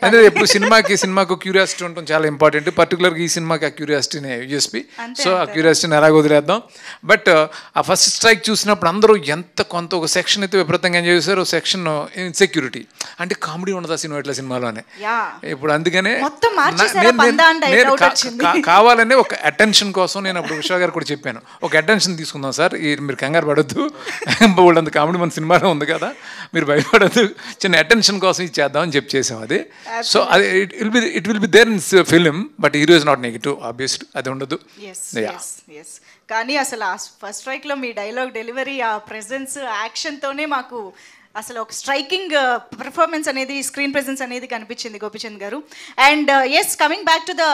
అంటే ఎప్పుడు సినిమాకు క్యూరియాసిటీ ఉండటం చాలా ఇంపార్టెంట్. పర్టికులర్గా ఈ సినిమాకి ఆ క్యూరియాసిటీనే యూఎస్పీ. సో ఆ క్యూరియాసిటీని ఎలాగ వదిలేద్దాం. బట్ ఆ ఫస్ట్ స్ట్రైక్ చూసినప్పుడు అందరూ కొంత ఒక సెక్షన్ అయితే విపరీతంగా ఎంజాయ్ చేశారు. సెక్షన్ ఇన్సెక్యూరిటీ, అంటే కామెడీ ఉండదు ఆ సినిమాలోనే. ఇప్పుడు అందుకనే నేను కావాలనే ఒక అటెన్షన్ కోసం నేను అప్పుడు విశ్వ గారు కూడా చెప్పాను, ఒక అటెన్షన్ తీసుకుందాం సార్, మీరు కంగారు పడద్దు, అంత కామెడీ మన సినిమాలో ఉంది కదా, మీరు భయపడద్దు, చిన్న అటెన్షన్ కోసం ఇచ్చేద్దాం అని చేసాం అది. సో అది it will be there in film, but hero is not negative obviously, అది ఉండదు. కానీ అసలు ఆ ఫస్ట్ స్ట్రైక్లో మీ డైలాగ్ డెలివరీ, ఆ ప్రెజెన్స్, యాక్షన్తోనే మాకు అసలు ఒక స్ట్రైకింగ్ పర్ఫార్మెన్స్ అనేది, స్క్రీన్ ప్రెజెన్స్ అనేది కనిపించింది Gopichand garu. And yes, coming back to the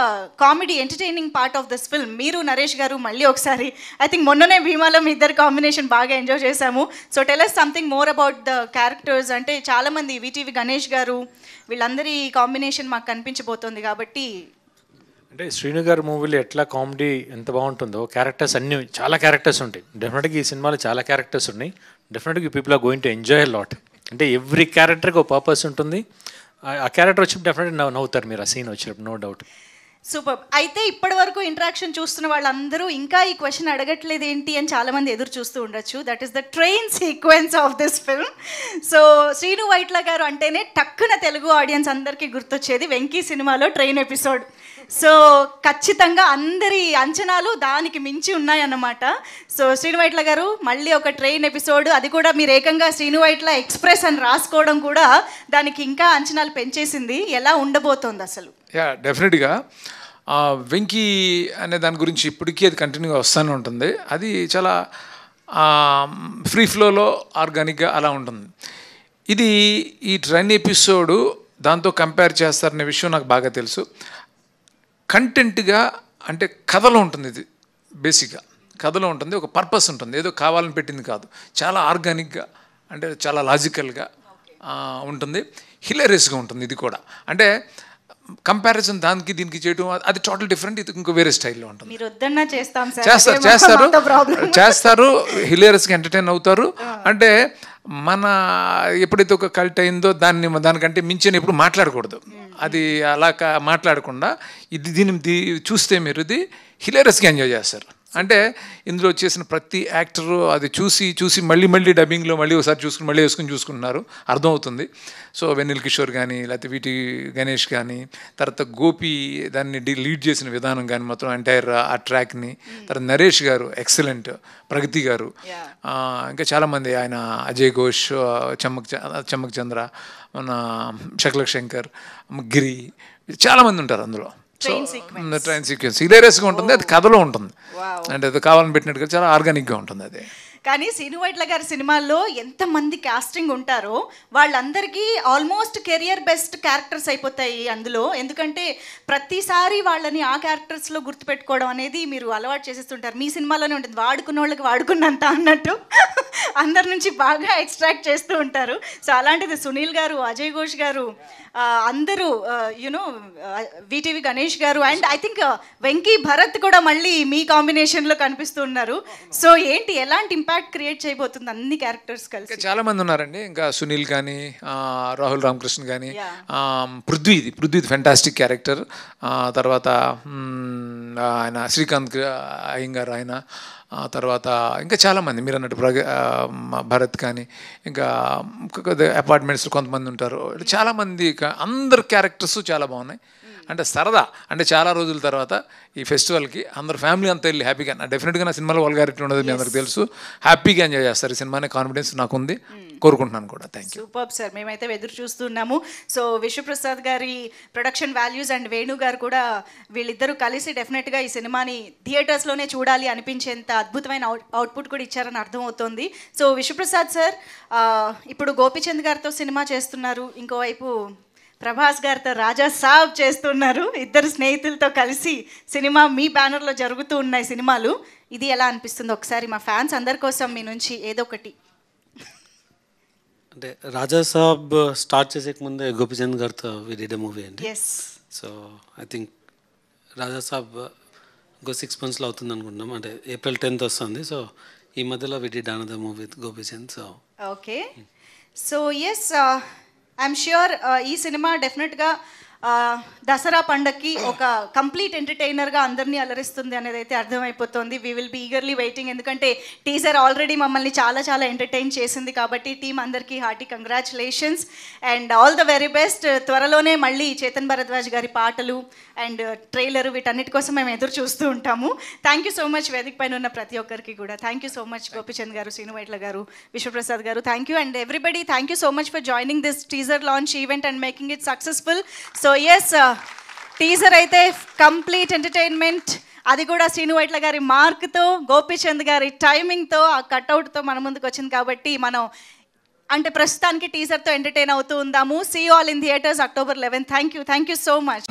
comedy entertaining part of this film, మీరు నరేష్ గారు మళ్ళీ ఒకసారి, ఐ థింక్ మొన్ననే భీమాలో మీ ఇద్దరు కాంబినేషన్ బాగా ఎంజాయ్ చేశాము. So tell us something more about the characters. అంటే చాలామంది విటీవీ గణేష్ గారు వీళ్ళందరి కాంబినేషన్ మాకు కనిపించబోతోంది కాబట్టి. అంటే శ్రీను గారి మూవీలో ఎట్లా కామెడీ ఎంత బాగుంటుందో, క్యారెక్టర్స్ అన్నీ చాలా క్యారెక్టర్స్ ఉంటాయి. డెఫినెట్గా ఈ సినిమాలో చాలా క్యారెక్టర్స్ ఉన్నాయి. డెఫినెట్గా people are going to enjoy a lot. అంటే ఎవ్రీ క్యారెక్టర్కి ఒక పర్పస్ ఉంటుంది. ఆ క్యారెక్టర్ వచ్చినప్పుడు డెఫినెట్గా నవ్వుతారు మీరు ఆ సీన్ వచ్చినప్పుడు, నో డౌట్. సూపర్. అయితే ఇప్పటి వరకు ఇంటరాక్షన్ చూస్తున్న వాళ్ళందరూ ఇంకా ఈ క్వశ్చన్ అడగట్లేదు ఏంటి అని చాలామంది ఎదురు చూస్తూ ఉండొచ్చు. That is the train sequence of this film. So Srinu Vaitla గారు అంటేనే టక్కున తెలుగు ఆడియన్స్ అందరికీ గుర్తొచ్చేది వెంకీ సినిమాలో ట్రైన్ ఎపిసోడ్. సో ఖచ్చితంగా అందరి అంచనాలు దానికి మించి ఉన్నాయన్నమాట. సో శ్రీను వైట్ల గారు మళ్ళీ ఒక ట్రైన్ ఎపిసోడ్, అది కూడా మీరు ఏకంగా శ్రీను వైట్ల ఎక్స్ప్రెస్ అని రాసుకోవడం కూడా దానికి ఇంకా అంచనాలు పెంచేసింది. ఎలా ఉండబోతోంది అసలు? డెఫినెట్గా వెంకీ అనే దాని గురించి ఇప్పటికీ అది కంటిన్యూగా వస్తూనే ఉంటుంది. అది చాలా ఫ్రీ ఫ్లోలో ఆర్గానిక్గా అలా ఉంటుంది. ఇది ఈ ట్రైన్ ఎపిసోడు దాంతో కంపేర్ చేస్తారనే విషయం నాకు బాగా తెలుసు. కంటెంట్గా అంటే కథలో ఉంటుంది, ఇది బేసిక్గా కథలో ఉంటుంది, ఒక పర్పస్ ఉంటుంది, ఏదో కావాలని పెట్టింది కాదు, చాలా ఆర్గానిక్గా అంటే చాలా లాజికల్గా ఉంటుంది, హిలేరియస్గా ఉంటుంది. ఇది కూడా అంటే కంపారిజన్ దానికి దీనికి చేయడం అది టోటల్ డిఫరెంట్, ఇది ఇంకో వేరే స్టైల్లో ఉంటుంది. చేస్తారు హిలేరియస్గా ఎంటర్టైన్ అవుతారు. అంటే మన ఎప్పుడైతే ఒక కల్ట్ అయిందో దానికంటే మించిన ఎప్పుడు మాట్లాడకూడదు. అది అలా మాట్లాడకుండా దీన్ని చూస్తే మీరు ఇది హిలేరియస్గా ఎంజాయ్ చేస్తారు. అంటే ఇందులో వచ్చేసిన ప్రతి యాక్టరు అది చూసి మళ్ళీ డబ్బింగ్లో మళ్ళీ ఒకసారి చూసుకుంటున్నారు, అర్థమవుతుంది. సో వెన్నెల కిషోర్ కానీ, లేకపోతే వీటి గణేష్ కానీ, తర్వాత గోపి దాన్ని లీడ్ చేసిన విధానం కానీ, మొత్తం ఎంటైర్ ఆ ట్రాక్ని, తర్వాత నరేష్ గారు ఎక్సలెంట్, ప్రగతి గారు, ఇంకా చాలామంది, ఆయన అజయ్ ఘోష్, చమ్మక్ చంద్ర, మన శకలక్ శంకర్, గిరి, చాలామంది ఉంటారు అందులో. సో ట్రైన్ సీక్వెన్స్ హిలేరియస్గా ఉంటుంది, అది కథలో ఉంటుంది, అంటే అది కావాలని పెట్టినట్టుగా చాలా ఆర్గానిక్గా ఉంటుంది అది. కానీ శ్రీను వైట్ల గారి సినిమాల్లో ఎంతమంది కాస్టింగ్ ఉంటారో వాళ్ళందరికీ ఆల్మోస్ట్ కెరియర్ బెస్ట్ క్యారెక్టర్స్ అయిపోతాయి అందులో. ఎందుకంటే ప్రతిసారి వాళ్ళని ఆ క్యారెక్టర్స్లో గుర్తుపెట్టుకోవడం అనేది మీరు అలవాటు చేసేస్తుంటారు. మీ సినిమాలోనే ఉంటుంది, వాడుకున్న వాళ్ళకి వాడుకున్నంత అన్నట్టు అందరి నుంచి బాగా ఎక్స్ట్రాక్ట్ చేస్తూ ఉంటారు. సో అలాంటిది సునీల్ గారు, అజయ్ ఘోష్ గారు, అందరూ యునో విటీవీ గణేష్ గారు, and I think Venky Bharat కూడా మళ్ళీ మీ కాంబినేషన్లో కనిపిస్తున్నారు. సో ఏంటి, ఎలాంటి ఇంపాక్ట్ క్రియేట్ చేయబోతుంది అన్ని క్యారెక్టర్స్ కలిసి? చాలా మంది ఉన్నారండి, ఇంకా సునీల్ కానీ, రాహుల్ రామకృష్ణ కానీ, పృథ్వీ ఫెంటాస్టిక్ క్యారెక్టర్, తర్వాత ఆయన శ్రీకాంత్ అయ్యంగారు, ఆయన తర్వాత ఇంకా చాలామంది మీరు అన్నట్టు భరత్ కానీ, ఇంకా అపార్ట్మెంట్స్లో కొంతమంది ఉంటారు, చాలామంది, అందరు క్యారెక్టర్స్ చాలా బాగున్నాయి. అంటే సరదా, అంటే చాలా రోజుల తర్వాత ఈ ఫెస్టివల్కి అందరు ఫ్యామిలీ అంతా వెళ్ళి హ్యాపీగా, డెఫినెట్గా నా సినిమాలో వల్గారిటీ ఉండదు మీ అందరికి తెలుసు, హ్యాపీగా ఎంజాయ్ చేస్తారు ఈ సినిమాని, కాన్ఫిడెన్స్ నాకుంది, కోరుకుంటున్నాను కూడా. Thank you. సూపర్ సార్, మేమైతే ఎదురు చూస్తున్నాము. సో విశ్వప్రసాద్ గారి ప్రొడక్షన్ వాల్యూస్ అండ్ వేణు గారు కూడా, వీళ్ళిద్దరూ కలిసి డెఫినెట్గా ఈ సినిమాని థియేటర్స్లోనే చూడాలి అనిపించేంత అద్భుతమైన అవుట్పుట్ కూడా ఇచ్చారని అర్థమవుతోంది. సో విశ్వప్రసాద్ సార్ ఇప్పుడు గోపిచంద్ గారితో సినిమా చేస్తున్నారు, ఇంకోవైపు ప్రభాస్ గారితో రాజా సాబ్ చేస్తున్నారు, ఇద్దరు స్నేహితులతో కలిసి సినిమా మీ బ్యానర్లో జరుగుతూ ఉన్నాయి సినిమాలు. ఇది ఎలా అనిపిస్తుంది ఒకసారి మా ఫ్యాన్స్ అందరి కోసం మీ నుంచి ఏదో ఒకటి? అంటే రాజా సాబ్ స్టార్ట్ చేసే ముందే గోపిచంద్ గారితో వి డిడ్ ఎ మూవీ అండి. సో ఐ థింక్ రాజా సాబ్ ఇంకో 6 monthsలో అవుతుంది అనుకుంటున్నాం, అంటే April 10th వస్తుంది. సో ఈ మధ్యలో we did another movie with Gopichand. So okay. So yes, I'm sure ఈ సినిమా డెఫినెట్గా దసరా పండగకి ఒక కంప్లీట్ ఎంటర్టైనర్గా అందరినీ అలరిస్తుంది అనేది అయితే అర్థమైపోతుంది. We will be eagerly waiting, ఎందుకంటే టీజర్ ఆల్రెడీ మమ్మల్ని చాలా చాలా ఎంటర్టైన్ చేసింది. కాబట్టి టీం అందరికీ hearty congratulations and all the very best. త్వరలోనే మళ్ళీ చేతన్ భరద్వాజ్ గారి పాటలు అండ్ ట్రైలర్ వీటన్నిటి కోసం మేము ఎదురు చూస్తూ ఉంటాము. థ్యాంక్ యూ సో మచ్ వేదిక పైన ఉన్న ప్రతి ఒక్కరికి కూడా. Thank you so much Gopichand garu, Srinu Vaitla garu, Vishwaprasad garu. Thank you and everybody. Thank you so much for joining this teaser launch event and making it successful. So yes, teaser అయితే కంప్లీట్ ఎంటర్టైన్మెంట్, అది కూడా శ్రీను వైట్ల గారి మార్క్తో, గోపిచంద్ గారి టైమింగ్తో, ఆ కట్అవుట్తో మన ముందుకు వచ్చింది. కాబట్టి మనం అంటే ప్రస్తుతానికి టీజర్తో ఎంటర్టైన్ అవుతూ ఉందాము. See you all in theatres October 11. Thank you so much.